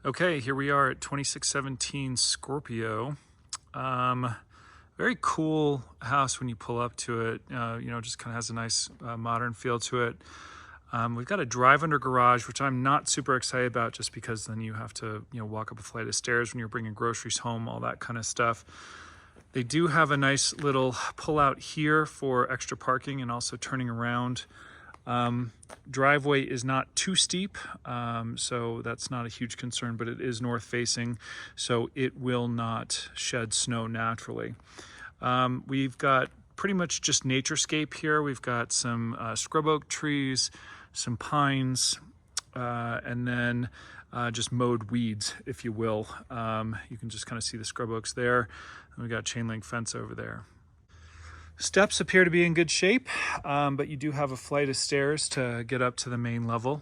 Okay, here we are at 2617 Scorpio. Very cool house when you pull up to it. Just kind of has a nice modern feel to it. We've got a drive under garage, which I'm not super excited about just because then you have to, walk up a flight of stairs when you're bringing groceries home, all that kind of stuff. They do have a nice little pull out here for extra parking and also turning around. Driveway is not too steep, so that's not a huge concern, but it is north facing, so it will not shed snow naturally. We've got pretty much just naturescape here. We've got some scrub oak trees, some pines, and then just mowed weeds, if you will. You can just kind of see the scrub oaks there, and we got chain link fence over there. Steps appear to be in good shape, but you do have a flight of stairs to get up to the main level,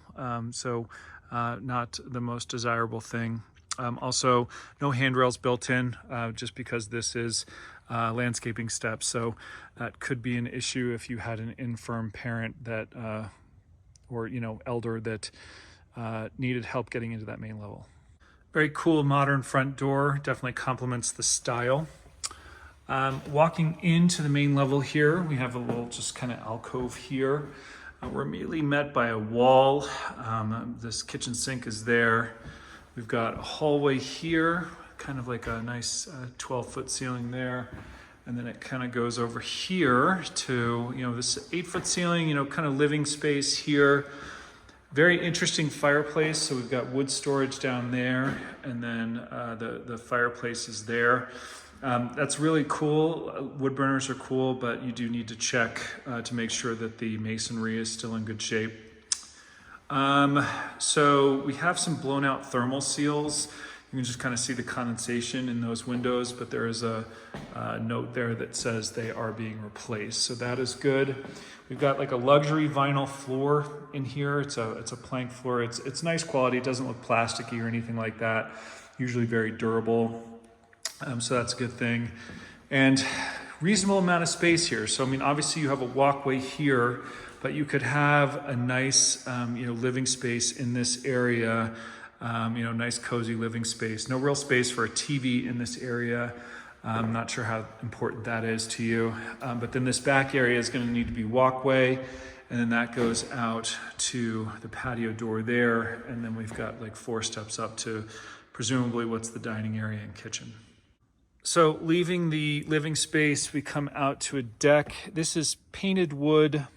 so not the most desirable thing. Also, no handrails built in, just because this is landscaping steps, so that could be an issue if you had an infirm parent that, or elder that needed help getting into that main level. Very cool modern front door, definitely complements the style. Walking into the main level here, we have a little just kind of alcove here. We're immediately met by a wall. This kitchen sink is there. We've got a hallway here, kind of like a nice 12-foot ceiling there. And then it kind of goes over here to, this 8-foot ceiling, kind of living space here. Very interesting fireplace. So we've got wood storage down there, and then the fireplace is there. That's really cool. Wood burners are cool, but you do need to check to make sure that the masonry is still in good shape. So we have some blown out thermal seals. You can just kind of see the condensation in those windows, but there is a note there that says they are being replaced. So that is good. We've got like a luxury vinyl floor in here. It's a plank floor. It's nice quality. It doesn't look plasticky or anything like that. Usually very durable. So that's a good thing. And reasonable amount of space here. So, obviously you have a walkway here, but you could have a nice, living space in this area. Nice cozy living space. No real space for a TV in this area. I'm not sure how important that is to you. But then this back area is going to need to be walkway. And then that goes out to the patio door there. And then we've got like 4 steps up to presumably what's the dining area and kitchen. So leaving the living space, we come out to a deck. This is painted wood.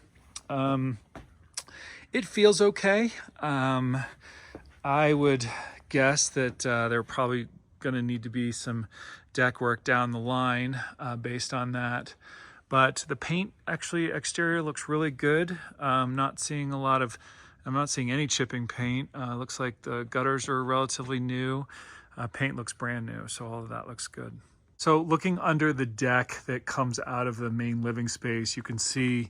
It feels okay. I would guess that there are probably going to need to be some deck work down the line based on that. But the paint actually exterior looks really good. I'm not seeing any chipping paint. Looks like the gutters are relatively new. Paint looks brand new, so all of that looks good. So looking under the deck that comes out of the main living space, you can see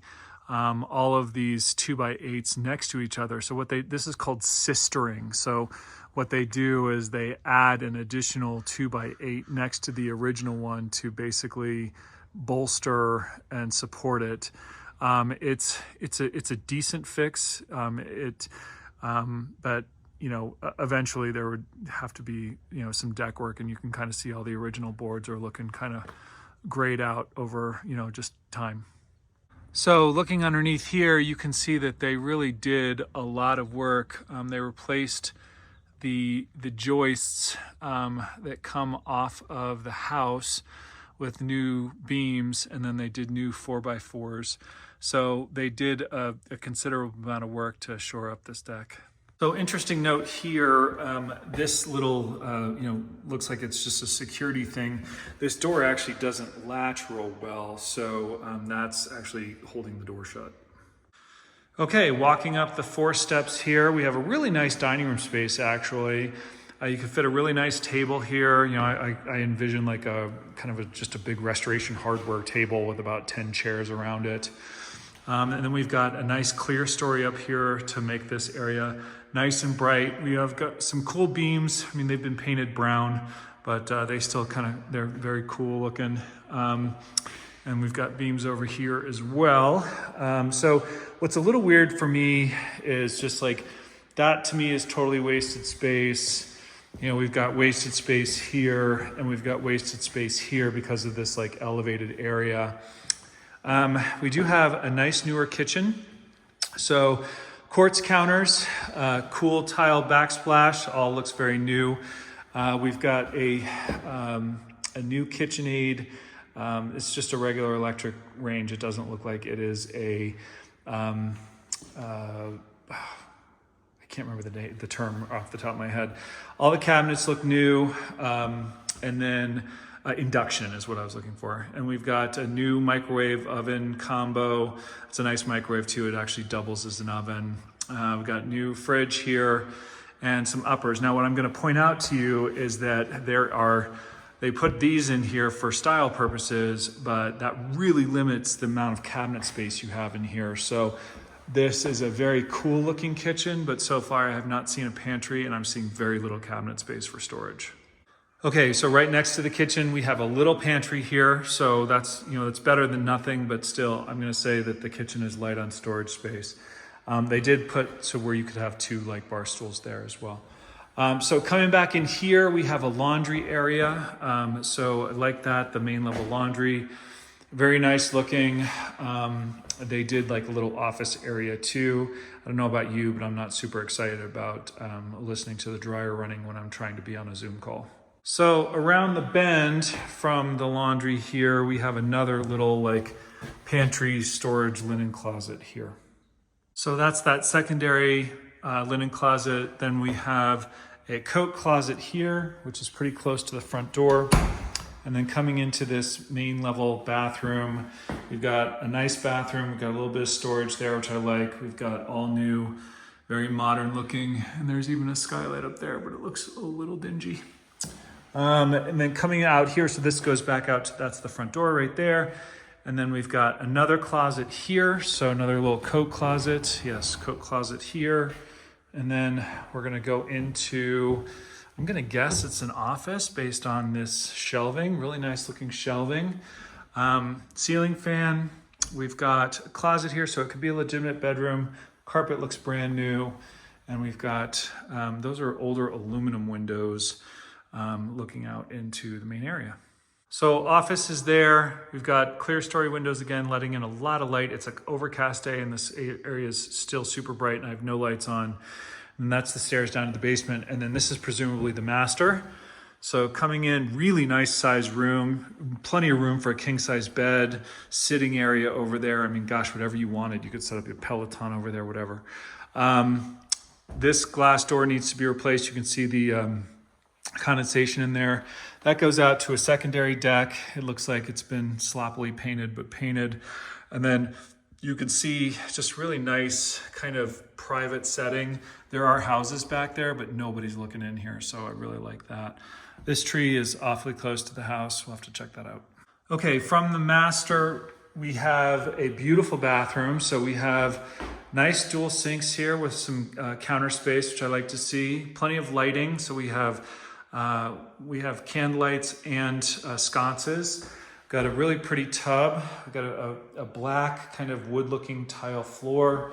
all of these 2x8s next to each other. So this is called sistering. So what they do is they add an additional 2x8 next to the original one to basically bolster and support it. It's a decent fix. But eventually there would have to be, some deck work, and you can kind of see all the original boards are looking kind of grayed out over, just time. So looking underneath here, you can see that they really did a lot of work. They replaced the joists that come off of the house with new beams, and then they did new 4x4s. So they did a considerable amount of work to shore up this deck. So interesting note here, this little, looks like it's just a security thing. This door actually doesn't latch real well, so that's actually holding the door shut. Okay, walking up the 4 steps here, we have a really nice dining room space actually. You can fit a really nice table here. I envision like just a big restoration hardware table with about 10 chairs around it. And then we've got a nice clear story up here to make this area nice and bright. We have got some cool beams. They've been painted brown, but they still they're very cool looking. And we've got beams over here as well. So what's a little weird for me is just like, that to me is totally wasted space. You know, we've got wasted space here and we've got wasted space here because of this like elevated area. We do have a nice newer kitchen. So quartz counters, cool tile backsplash, all looks very new. We've got a new KitchenAid. It's just a regular electric range. It doesn't look like it is a, I can't remember the term off the top of my head. All the cabinets look new, and then induction is what I was looking for. And we've got a new microwave oven combo. It's a nice microwave too. It actually doubles as an oven. We've got new fridge here and some uppers. Now what I'm gonna point out to you is that they put these in here for style purposes, but that really limits the amount of cabinet space you have in here. So this is a very cool looking kitchen, but so far I have not seen a pantry and I'm seeing very little cabinet space for storage. Okay, so right next to the kitchen, we have a little pantry here. So that's, you know, it's better than nothing, but still I'm gonna say that the kitchen is light on storage space. They did put so where you could have 2 like bar stools there as well. So coming back in here, we have a laundry area. So I like that, the main level laundry, very nice looking. They did like a little office area too. I don't know about you, but I'm not super excited about listening to the dryer running when I'm trying to be on a Zoom call. So around the bend from the laundry here, we have another little like pantry storage linen closet here. So that's that secondary linen closet. Then we have a coat closet here, which is pretty close to the front door. And then coming into this main level bathroom, we've got a nice bathroom. We've got a little bit of storage there, which I like. We've got all new, very modern looking, and there's even a skylight up there, but it looks a little dingy. And then coming out here, so this goes back out, that's the front door right there. And then we've got another closet here. So another little coat closet. Yes, coat closet here. And then we're gonna go into, I'm gonna guess it's an office based on this shelving, really nice looking shelving. Ceiling fan, we've got a closet here, so it could be a legitimate bedroom. Carpet looks brand new. And we've got, those are older aluminum windows looking out into the main area. So office is there. We've got clear story windows again, letting in a lot of light. It's an overcast day and this area is still super bright and I have no lights on. And that's the stairs down to the basement. And then this is presumably the master. So coming in, really nice size room, plenty of room for a king size bed, sitting area over there. I mean, gosh, whatever you wanted. You could set up your Peloton over there, whatever. This glass door needs to be replaced. You can see the condensation in there. That goes out to a secondary deck. It looks like it's been sloppily painted, but painted. And then you can see just really nice kind of private setting. There are houses back there, but nobody's looking in here. So I really like that. This tree is awfully close to the house. We'll have to check that out. Okay, from the master, we have a beautiful bathroom. So we have nice dual sinks here with some counter space, which I like to see. Plenty of lighting. So we have candlelights and sconces. Got a really pretty tub. We've got a black kind of wood looking tile floor.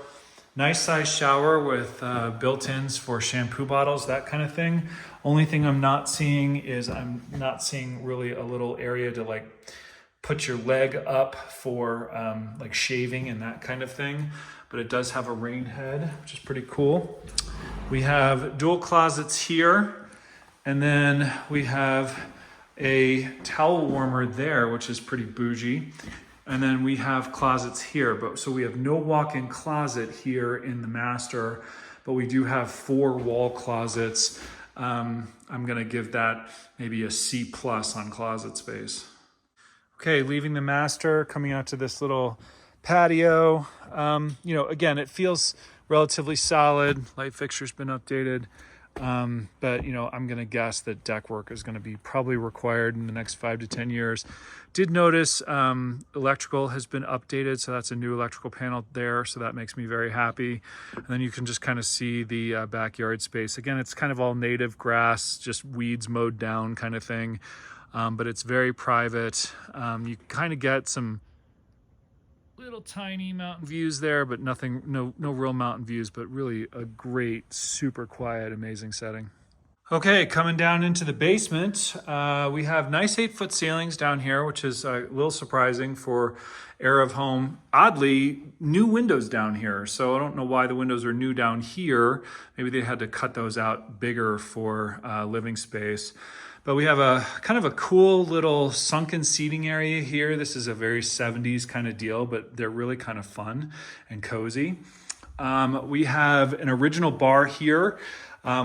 Nice size shower with built-ins for shampoo bottles, that kind of thing. Only thing I'm not seeing is I'm not seeing really a little area to like put your leg up for like shaving and that kind of thing. But it does have a rain head, which is pretty cool. We have dual closets here. And then we have a towel warmer there, which is pretty bougie. And then we have closets here. So we have no walk-in closet here in the master, but we do have 4 wall closets. I'm gonna give that maybe a C+ on closet space. Okay, leaving the master, coming out to this little patio. You know, again, it feels relatively solid. Light fixture's been updated. But you know, I'm gonna guess that deck work is gonna be probably required in the next 5 to 10 years. Did notice electrical has been updated, so that's a new electrical panel there, so that makes me very happy. And then you can just kind of see the backyard space. Again, it's kind of all native grass, just weeds mowed down kind of thing, but it's very private. You kind of get some little tiny mountain views there, but nothing, no real mountain views, but really a great, super quiet, amazing setting. Okay, coming down into the basement, we have nice 8-foot ceilings down here, which is a little surprising for era of home. Oddly, new windows down here. So I don't know why the windows are new down here. Maybe they had to cut those out bigger for living space. But we have a kind of a cool little sunken seating area here. This is a very 70s kind of deal, but they're really kind of fun and cozy. We have an original bar here.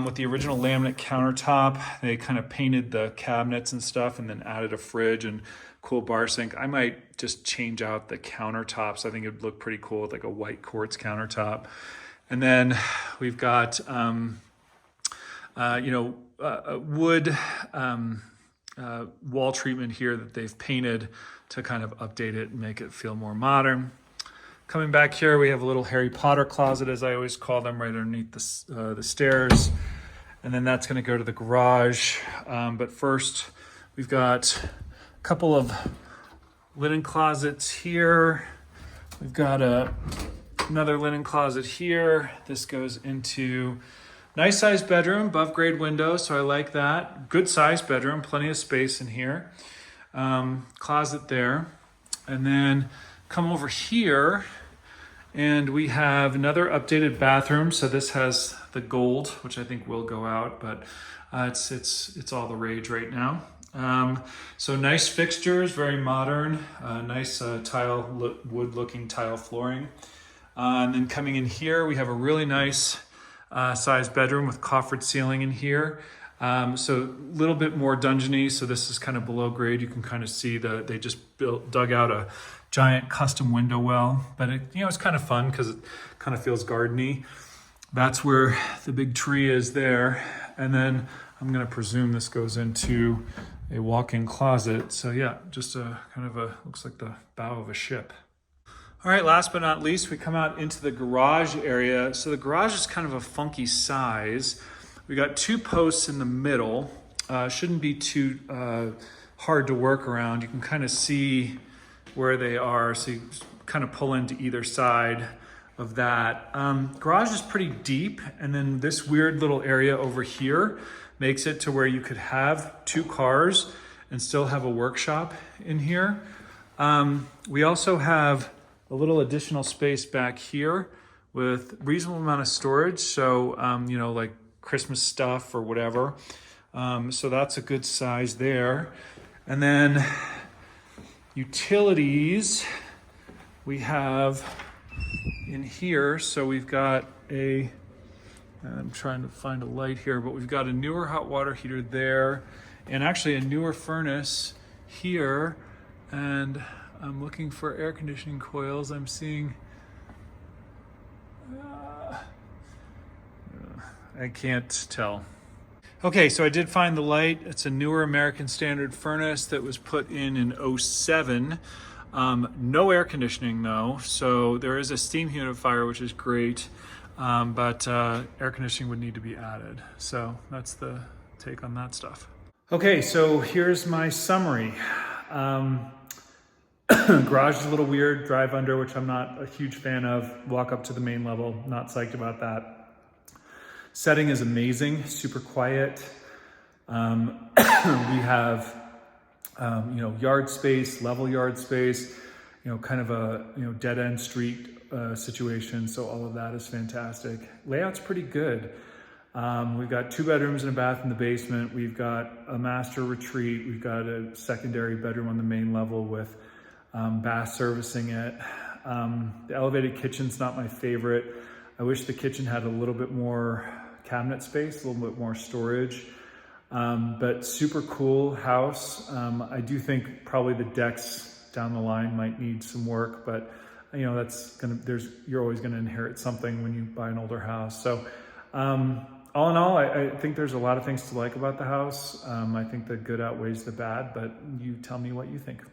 With the original laminate countertop. They kind of painted the cabinets and stuff and then added a fridge and cool bar sink. I might just change out the countertops. I think it would look pretty cool with like a white quartz countertop. And then we've got, wood wall treatment here that they've painted to kind of update it and make it feel more modern. Coming back here, we have a little Harry Potter closet, as I always call them, right underneath the stairs. And then that's going to go to the garage. But first, we've got a couple of linen closets here. We've got another linen closet here. This goes into nice sized bedroom, above grade window, so I like that. Good sized bedroom, plenty of space in here. Closet there. And then come over here and we have another updated bathroom. So this has the gold, which I think will go out, but it's all the rage right now. So nice fixtures, very modern, nice wood looking tile flooring. And then coming in here, we have a really nice sized bedroom with coffered ceiling in here. So a little bit more dungeony. So this is kind of below grade. You can kind of see they just dug out a giant custom window well, but it's kind of fun because it kind of feels gardeny. That's where the big tree is there. And then I'm going to presume this goes into a walk-in closet. So yeah, just a kind of looks like the bow of a ship. All right, last but not least, we come out into the garage area. So the garage is kind of a funky size. We got 2 posts in the middle. Shouldn't be too hard to work around. You can kind of see where they are. So you kind of pull into either side of that. Garage is pretty deep. And then this weird little area over here makes it to where you could have 2 cars and still have a workshop in here. We also have a little additional space back here with reasonable amount of storage. So, like Christmas stuff or whatever. So that's a good size there. And then utilities we have in here. So we've got I'm trying to find a light here, but we've got a newer hot water heater there and actually a newer furnace here. And I'm looking for air conditioning coils. I'm seeing, I can't tell. Okay, so I did find the light. It's a newer American Standard furnace that was put in 07. No air conditioning though, so there is a steam humidifier, which is great, but air conditioning would need to be added. So that's the take on that stuff. Okay, so here's my summary. Garage is a little weird, drive under, which I'm not a huge fan of. Walk up to the main level, not psyched about that. Setting is amazing, super quiet. We have, yard space, level yard space, kind of a, dead end street situation. So all of that is fantastic. Layout's pretty good. We've got 2 bedrooms and a bath in the basement. We've got a master retreat. We've got a secondary bedroom on the main level with bath servicing it. The elevated kitchen's not my favorite. I wish the kitchen had a little bit more cabinet space, a little bit more storage, but super cool house. I do think probably the decks down the line might need some work, but you're always gonna inherit something when you buy an older house. So all in all, I think there's a lot of things to like about the house. I think the good outweighs the bad, but you tell me what you think.